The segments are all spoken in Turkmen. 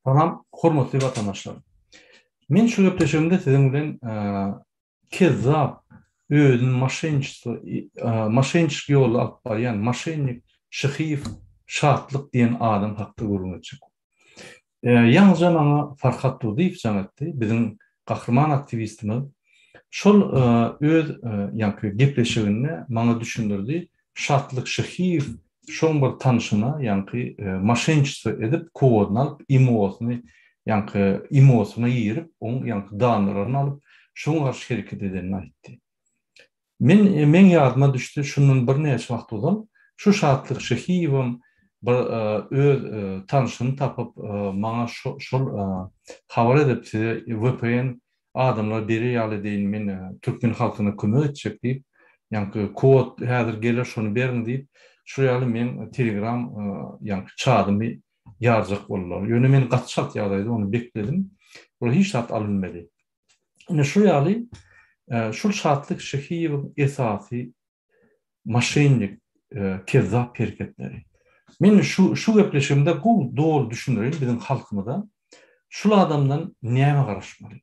Tamam, hormatly vatandaşlar. Men şu gepleşigimde siziň bilen kezzap, özüň maşençilik ýoly alyp barýan maşennik, şyhyf, şatlyk diýen adam hakda görünjek. Ýalňyza maňa Farhat Durdiýew jaňatdy, biziň gahrman aktivistimiz. Şol öz ýa-ni gepleşiginde maňa düşündirdi, şatlyk, şyhyf, şoň bir tanışyna ýa-ni maşençilik edip kodunu alyp emosyna ýerip, oň ýa-ni danlaryny alyp şoň garşy hereket edenini aýtdy. Men ýadyma düşdi, şundan bir näçe wagt bolan, şu şatlyk, şyhyfym bir öz tanışyny tapyp maňa şol habar edip VPN adamlar beri ýaly diýin, men türkmen halkyna kömek etjek diýip, ýa-ni kod häzir gelir şonu beriň diýip, şu ýaly men Telegram ýa-ni çadymy ýarjak bollar. Ýöne men gatşat ýagdaýda onu bekledim. Bu hiç şat alınmady. Ine şu ýaly şol şatlyk, şyhyf esasy maşenlik, kezzap hereketleri. Men şu gepleşigimde bu dogry düşündirýin biziň halkymyza. Şol adamdan näme garaşmaly?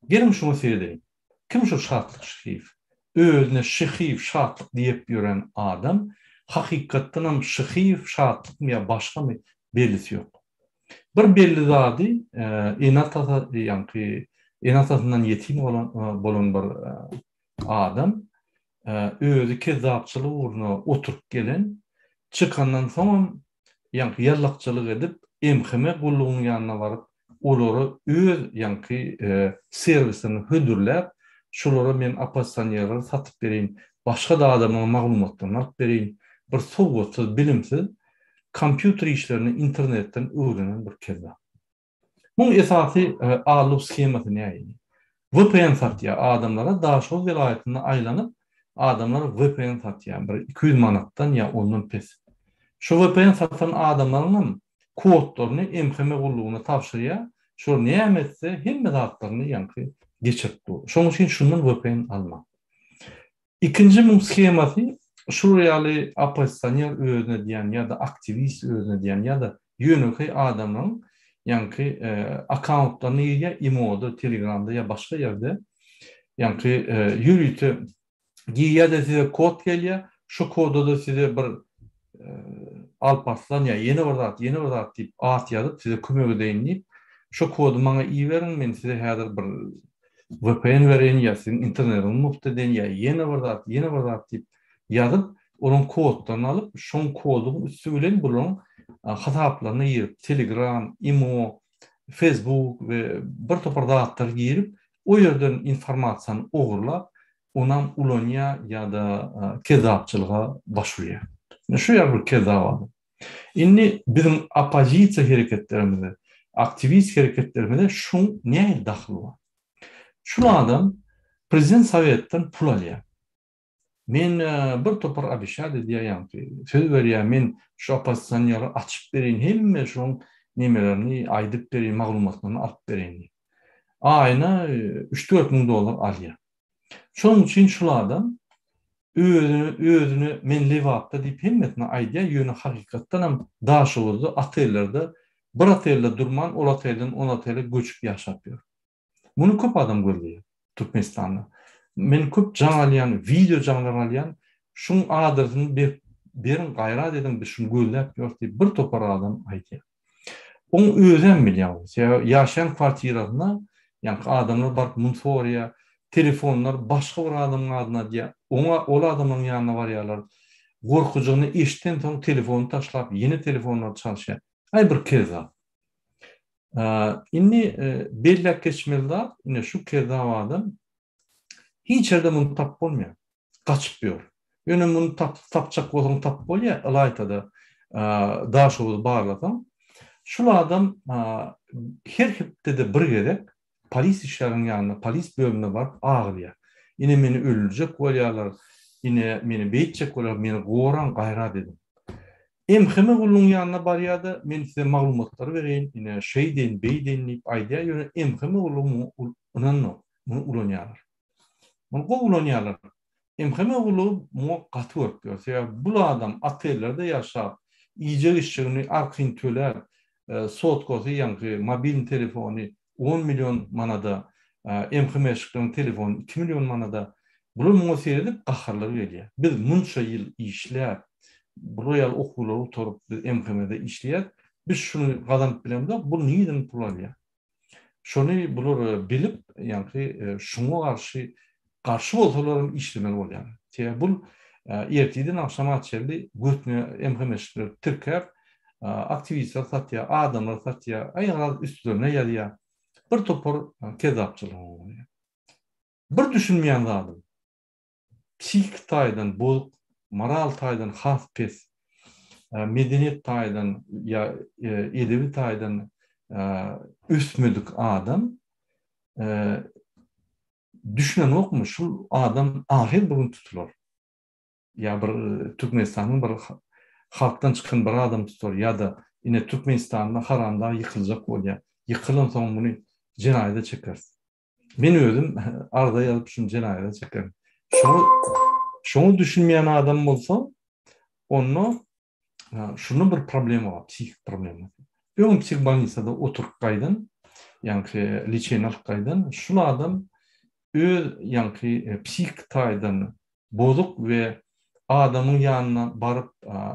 Gelin şunu seyredelim. Kim şu şatlyk, şyhyf? Özüne şyhyf, şatlyk diýip ýören adam hakykatdan hem şyhyf, şatlyk ýa başga mı bellisi ýok. Bir belli zady enatasyndan ýetim bolan bir adam özü kezzapçylyk uğruna oturup gelen, çıkandan soň ýallakçylyk edip emhime gullugynyň ýanyna baryp olary öz servisini hödürläp, şolara men apasanýalar satyp berýin, başga da adamyň maglumatlaryny alyp berýin, bir sowgatsyz, bilimsiz kompýuter işlerini internetden öwrenen bir kezzap. Bu esasy alyp schemasy näme? VPN satýar adamlara, daşol vilayatyna aýlanyp adamlar VPN satýar. Bir 200 manatdan ýa ondan pes. Şu VPN satan adamlaryň kodlaryny emheme gullugyna tapşyrýar. Şol näme etse hemme zatlaryny geçirdi. Şoň üçin şundan VPN alma. İkinji bu schemasy şu ýaly apasanýar özüne diýen ýa-da aktivist özüne diýen ýa-da ýöneki adamlaryň accountlaryny ýa Imo'da, Telegram'da ýa başga ýerde ýürütip ýa-da size kod gelýär, şu koda da size bir Alparslan ýa ýene bir zat diýip at ýazyp size kömek edeýin diýip, şu kodu maňa iýerin, men size häzir bir VPN bereň ýa siň internetiniň muft eden ýa ýene bir zat diýip ýazyp, onun kodlaryny alyp, şoň koduň üstü bilen bulan hasaplaryny ýerip, Telegram, Imo, Facebook we bir topar zatlary ýerip, o ýerden informasiýany ogurlap, onam ulanyýar ýa-da kezzapçylyga başvurýar. Şu ýaly bir kezzap adam. Indi biziň opozisiýa hereketlerimizde, aktivist hereketlerimizde şu näme daxly bar? Şu adam prezident sovetden pul alýar. Men bir topar abişad diýýär, söz berýär, men şu opozisiýonlara açyp berýin, hemme şoň nemelerini aýdyp berýin, maglumatlaryny alyp berýin. Aýna $3-4 miň alýar. Şoň üçin şu adam özüni men lewapda diýip hemmetine aýdýar, ýöne hakykatdan hem daşowuzda otellerde bir otelde durman, ol otelden on otele göçüp ýaşap ýör. Bunu köp adam görýär Türkmenistanda. Men köp jaň alýan, video jaňlar alýan, şuň adresyny berin gaýrat edin, biz şunu gözläp ýör diýip bir topar adam aýdýar. Oň özem bilýär, ýaşaýan kwartirasyna, adamlar baryp munforiýa, telefonlar başga bir adamyň adyna diýär. Ol adamyň ýanyna barýarlar. Gorkujugyny eşitden soň telefonu taşlap, ýene telefonlar çalşýar. Ay bir kezzap. Inni bellek geçmeli, ine şu kezzap adam hiç ýerde muny tap bolmaýar. Gaçyp ýör. Ýöne muny tapjak bolsaň tap bolýar, alaytada daşowy barlasaň. Şu adam her hepde bir gerek polis işlerinin yanına, polis bölümüne barıp ağlıyor. Yine meni öldürecek bolýarlar, yine meni beýtjek bolýar, meni goran gaýrat edin. Emhime gulluň ýanyna barýardy, men size maglumatlary berýin, yine şeýden, beýden diýip aýdýar, ýöne emhime gulluň bunu ulanýarlar. Bunu ulanýarlar. Emhime gulluň mu gaty görüp, bu adam otellerde ýaşap, iýje işçiligini arkyň töler, sotkozy ýa-ni mobil telefony 10 milyon manada, M5 telefon 2 milyon manada bular muňa seredip gaharlar berýär. Biz munça ýyl işläp, bu royal okulary oturup biz M5'de işleýär. Biz şunu gazanyp bilemdik, bu niýeden pul alýar? Şonu bular bilip, ýa-ni şuňa garşy bolsalar işlemeli bolýar. Bu erteden akşama çeldi götüne M5'leri tirkep aktivistler satýar, adamlar satýar, aýalar üstlerine ýalýar. Bir topar kezapçylyk bolýar. Bir düşünmeýän adam psihik taýdan bolup, moral taýdan has pes, medeniýet taýdan ýa edebi taýdan üstmüdük adam düşünen okmu şu adam ahir bugün tutular. Ya bir Türkmenistan'ın bir halktan çıkan bir adam tutar ya da yine Türkmenistan'da haramda yıkılacak bolýar. Yıkılan soň bunu jenayda çekersin. Men özüm arada ýazyp şunu jenayda çekerim. Şunu düşünmeýän adam bolsa, onu şunun bir problemi var, psihik problemi. Öňüm psihik bolnisada oturup gaýdan, ýa-ni lечение alyp gaýdan, şu adam öz ýa-ni psihik taýdan bozuk we adamın ýanyna baryp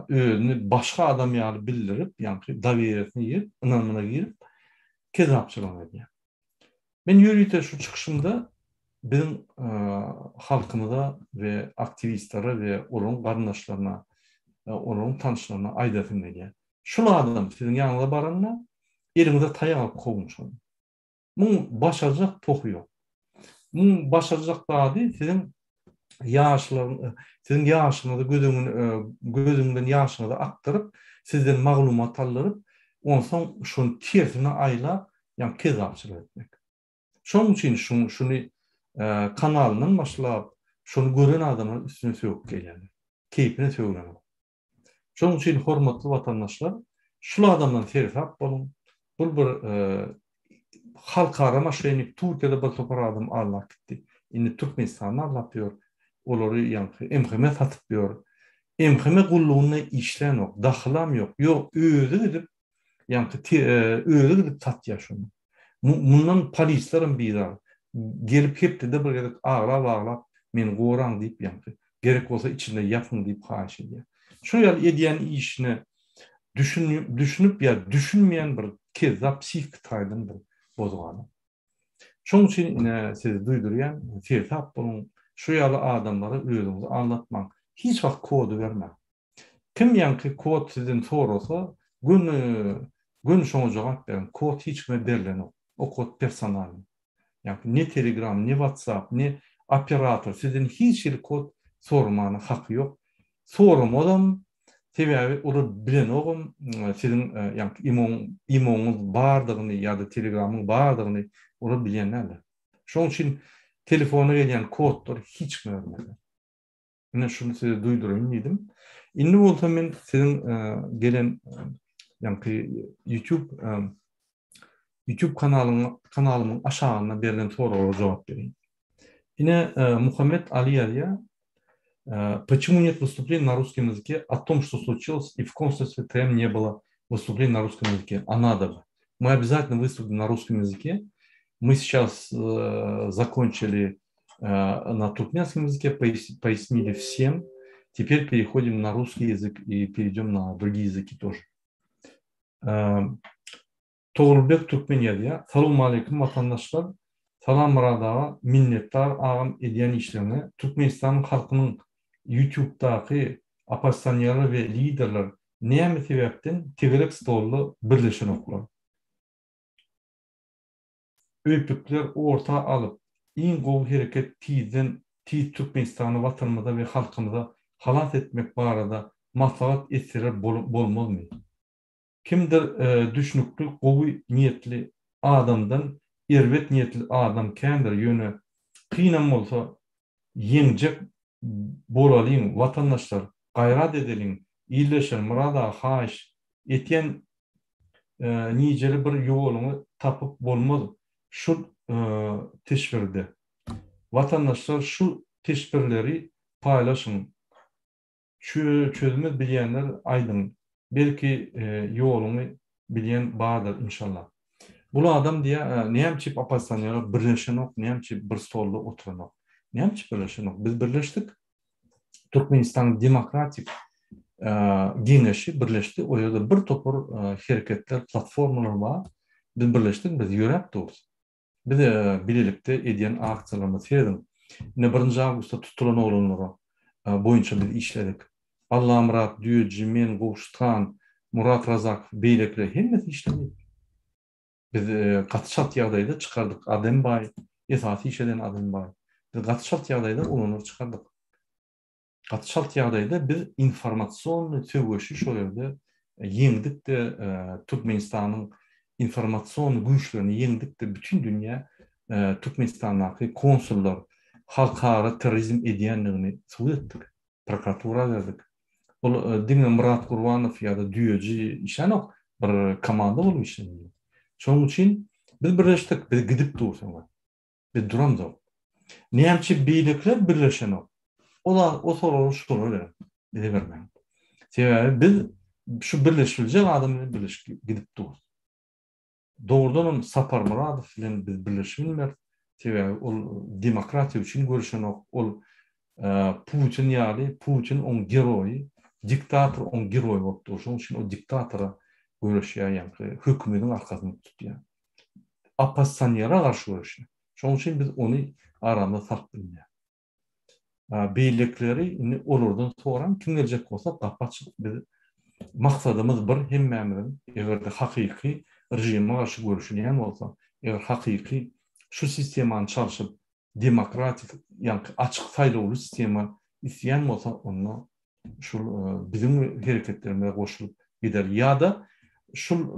özüni başga adam ýaly bildirip, ýa-ni dawiýetine ýerip, ynanyna girip kezapçylyk edýär. Men ýürüýte şu çykyşymda bizim halkymyza we aktivistlere we olaryň garyndaşlaryna, olaryň tanışlaryna aýdapyn edýär. Şu adam siziň ýanyňyza baranda eliňize taýak alyp koýmuş. Muň başarjak toky ýok. Muň başarjak bady siziň sizin ýaşyňyzy gözüňden ýaşyňyzy aktyryp, sizden maglumat alyp, onsoň şonu tersine aýlap, ýa-ni kezapçylyk etmek. Şonuň üçin şunu kanalynyň başlap, şonu gören adamlar üstüne söwüp gelýär. Keypine söwülenler. Şonuň üçin hormatly watandaşlar, şu adamdan terhap bolun. Bu bir halkara maşenik Türkiýede bir topar adam alap gitdi. Indi Türkmenistan'a alap ýör. Olary ýa-ni M5'e satyp ýör. M5 gullugyna işlen ok, dahlam ýok. Ýok, özü gidip ýa-ni özü gidip satýar şonu. Mundan polislerin birar. Gelip hepde de bir ağlap men goraň diýip ýa-ni gerek bolsa içinde ýapyň diýip haýyş edýär. Şu ýaly edýän işini düşünüp ýa düşünmeýän bir kezap psihik taýdan bir bozulany. Şoň üçin sizi duýdurýan tertap bolun. Şu ýaly adamlara özüňizi anlatmak, hiç wagt kodu berme. Kim ýa-ni kod sizden sorasa, gün şoňa jogap berin. Kod hiç kime berilen ok. O kod personal. Yani ne Telegram, ne WhatsApp, ne operator sizden hiç bir kod sormana hakkı yok. Sormadan sebäbi onu bilen ogum sizin yani imoňyz bardygyny ya da Telegramyň bardygyny onu bilenler. Şoň üçin telefona gelýän kodlar hiç görmedi. Ine şunu size duýdurayım diýdim. Indi bolsa men sizin gelen yani YouTube kanalımın aşağına berilen sorulara cevap vereyim. Yine Muhammed Ali Aliya, почему нет выступлений на русском языке о том, что случилось, и в консульстве ТМ не было выступлений на русском языке, а надо бы. Мы обязательно выступим на русском языке. Мы сейчас закончили на туркменском языке, пояснили всем. Теперь переходим на русский язык и перейдем на другие языки тоже. Toğrulbek Türkmeniyadiya. Salamu aleyküm vatandaşlar. Salam radağa minnettar ağam edýän işlerine. Türkmenistan halkynyň YouTube'daki apastanyalar ve liderler näme sebäpden tegerek stollu birleşen oklar. Öýpükler orta alıp, iň gowy hereket tiz Türkmenistany watanymyza we halkymyza halat etmek barada maslahat etseler bolmazmy? Kimdir düşnükli, gowy niyetli adamdan erwet niyetli adam känder ýöne kynam bolsa ýeňjek bolalyn watandaşlar gaýrat edeliň, ýyleşen murada haýyş etýän nijeli bir ýoluny tapyp bolmaz. Şu teşbirde watandaşlar şu teşbirleri paýlaşyň. Çözümi bilýänler aýdym. Belki ýoluny bilýän bardyr inşallah. Bul adam diýe, näme oppositsionerler birleşenok, näme bir stolda oturanok. Näme birleşenok? Biz birleşdik. Türkmenistan Demokratik Giňeşi birleşdi. O ýerde bir topar hereketler, platformalar bar. Biz birleşdik, biz ýöräpdik. Biz bilelikde edýän aksiýalarymyz herin. Ne 1 awgustda tutulan olanlara boýunça biz işledik. Allah Murat Düýeci, men Gowuştan, Murat Razak beýlekle hemmeti işledik. Biz gatşat ýagdaýda çykardyk. Adem bay, esasy işeden Adem bay. Biz gatşat ýagdaýda olany çykardyk. Gatşat ýagdaýda biz informasiýon söwgeşi şo ýerde ýeňdik de Türkmenistanyň informasiýon güýçlerini ýeňdik de bütün dünýä Türkmenistandaky konsullar halkara terrorizm edýänligini suw etdik. Prokuratura berdik. Ol diňe Murat Gurbanow ýa-da Düýeci işenok bir komanda bolup işlenýär. Şoň üçin biz birleşdik, biz gidip dursaňlar. Biz duramzok. Näme beýlekler birleşenok. Olar o soralar şolar bile bermeň. Sebäbi biz şu birleşiljek adamlar birleşip gidip dur. Doğrudan Sapar Muradow bilen biz birleşmeliler. Sebäbi ol demokratiýa üçin görüşenok, ol Putin ýaly, Putin on geroy, diktator on geroy bolup dur. Şoň üçin o diktatora görüşýär, ýa-ni hökümetiň arkasyny tutýar. Oppositsionerlere garşy görüşýär. Şoň üçin biz ony aramda fark bilýär. Beýlekleri olurdan soran kim geljek bolsa gapaçyk biz maksadymyz bir hemmämiň egerde hakyky rejime garşy görüşýän bolsa, eger hakyky şu sistemany çalyşyp demokratik ýa-ni açyk saýlawly sistema isleýän bolsa, onu şu bizim hereketlerimize goşulyp gider ýa-da şu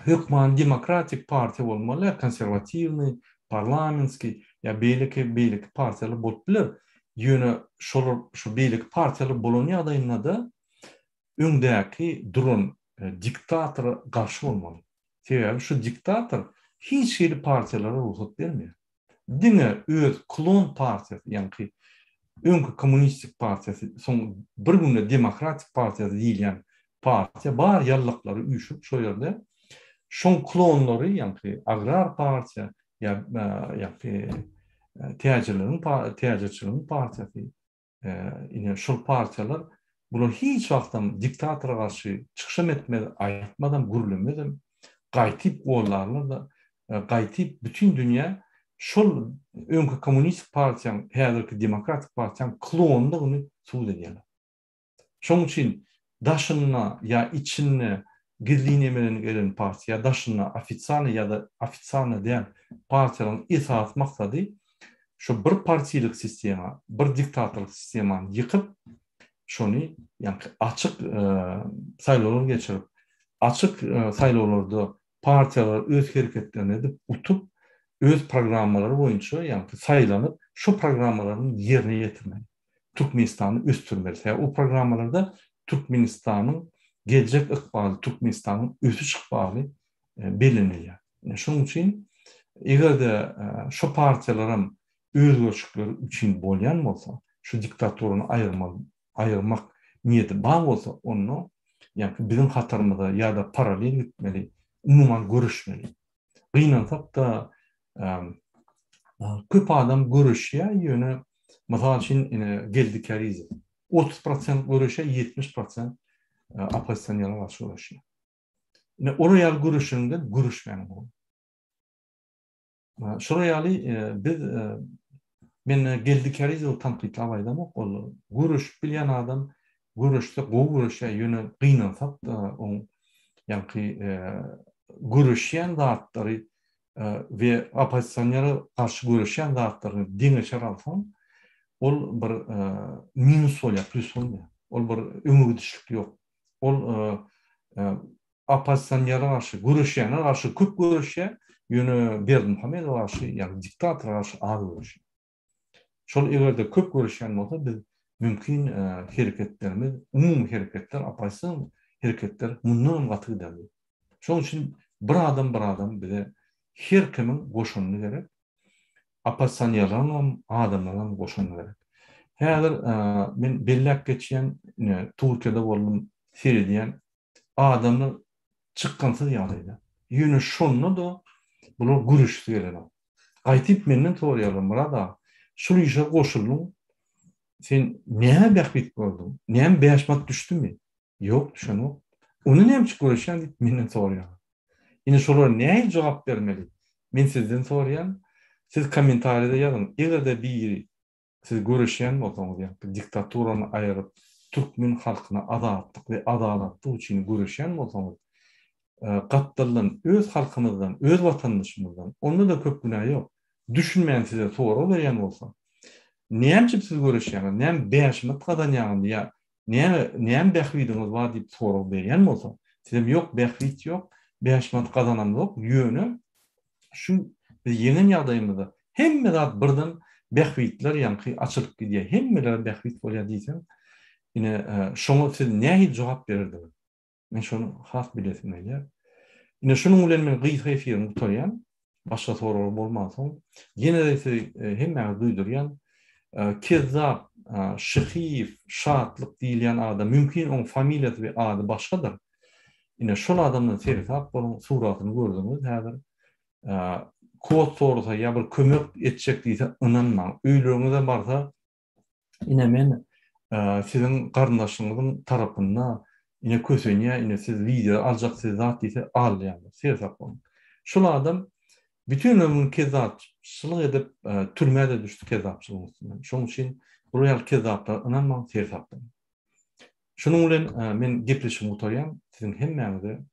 hökman demokratik parti bolmaly, konserwatiwny, parlamentski ýa beýleki partiýalar bolup biler. Ýöne şu beýlik partiýalar bolan ýagdaýynda da öňdäki duran diktatora garşy bolmaly. Sebäbi şu diktator hiç şeýle partiýalara ruhsat bermeýär. Diňe öz klon partiýasy, ýa-ni öňkü kommunistik partiýasy, soň bir günde demokratik partiýasy diýilýän partiýa bar ýallaklary üýşüp şo ýerde şoň klonlary, ýa-ni agrar partiýa ýa-ni teýärçiligiň partiýasy, ine şol partiýalar bular hiç wagtdan diktatora garşy çykyşam etmedi, aýtmadan gürlemedi. Gaýtyp bollarlar da, gaýtyp bütün dünýä şol öňkü kommunistik partiýaň, häzirki demokratik partiýaň klonlygyny suw edýärler. Şoň üçin daşyna ýa içine gizliň emelen gelen partiýa, daşyna ofitsialny ýa-da ofitsialny diýen partiýalaryň esas maksady şu bir partiýalyk sistema, bir diktatorlyk sistemany ýykyp, şonu ýa-ni açyk saýlawlar geçirip, açyk saýlawlarda partiýalar öz hereketlerini edip, utup, öz programmalary boýunça, ýa-ni saýlanyp, şu programmalaryny ýerine ýetirmeli. Türkmenistany östürmeli. O programmalarda Türkmenistanyň geljek ykbaly, Türkmenistanyň ösüş ykbaly belenilýär. Şoň üçin egerde şu partiýalaryň özgörçükleri üçin bolýan bolsa, şu diktatoruny aýyrmak niýeti bar bolsa, onu ýa-ni bizim hatarymyza ýa-da paralel gitmeli, umuman görüşmeli. Gynansak da köp adam görüşýär ýöne, mysal üçin geldikeriz. 30% görüşýär, 70% oppositsionerler garşy görüşýär. Oraya görüşünde görüşmeýän bol. Şuraya biz men geldikeriz o tanqid abaydam ol. Görüş bilýän adam görüşde görüşe ýöne gynansak da on ýa-ni görüşýän zatlary we oppositsionerlere garşy görüşýän zatlaryny diňe alsam, ol bir minus bolýar, plus bolýar. Ol bir öňüdüşlik ýok. Ol oppositsionerlere garşy görüşýänler garşy köp görüşýär. Ýöne Berdimuhamedow garşy, ýa-ni diktatora garşy az görüşýär. Şol egerde köp görüşýän bolsa, biz mümkin hereketlerimiz, umum hereketler, opposision hereketler mundan gaty giderdi. Şoň üçin bir adam bize her kimin goşunyny gerek. Opposisionerleriň adamlaryň goşunyny gerek. Häzir men bellek geçýän Türkiýede boldum, seredýän adamlar çykkansız ýagdaýda. Ýöne şonu da bular gürüşdi gelen. Gaýtyp menden soraýarlar, Murada, şol işe goşuldum. Sen näme bähbit boldun? Näme beýaşmak düşdümi? Ýok, düşenok. Onu näme görüşýän diýip menden soraýar. Ine şolar näme jogap bermeli? Men sizden soraýan, siz kommentarida ýazın. Egerde biri siz görüşýän bolsaňyz, ýa-da diktaturany aýryp türkmen halkyna azatlyk we adalatlyk üçin görüşýän bolsaňyz, gatdalylan öz halkymyzdan, öz watandaşymyzdan, onda da köp günah ýok. Düşünmeýän size sora berýän bolsa, näme siz görüşýän, näme beýaşmak gadanýan ýa näme bähwidiňiz bar diýip sora berýän bolsa, sizem ýok, bähwit ýok, beýaşmak gadanam ýok, ýöne şu biz ýeňen ýagdaýymyzda hemme zat birden bähwitler ýanky açylyp gidýär, hemmeler bähwit bolýar diýsem, ine şoňa siz näme jogap bererdiňiz? Men şonu has bilesim ýa. Ine şonuň bilen men gyýy efirimi tutarýan, başga soralar bolmasaň, ýene-de hemme duýdurýan, kezzap, şyhyf, şatlyk diýilýän adam mümkin oň familiýasy we ady başgadyr. Ine şol adamdan serhap bolan suratyny gördüňiz häzir. Kod sorsa ýa bir kömek etjek diýse inanmaň. Öýleňizde barsa ine men sizin garyndaşyňyzyň tarapyndan ine kösenýär, ine siz video aljaksy zat diýse al ýa-da serhap bolan. Şol adam bütün ömrüni kezzapçylyk edip türmäde düşdi kezzapçylyk üstünden. Şoň üçin bu ýal kezzaplar inanmaň serhap. Şonuň bilen men gepleşip oturýan, sizin hemmäňize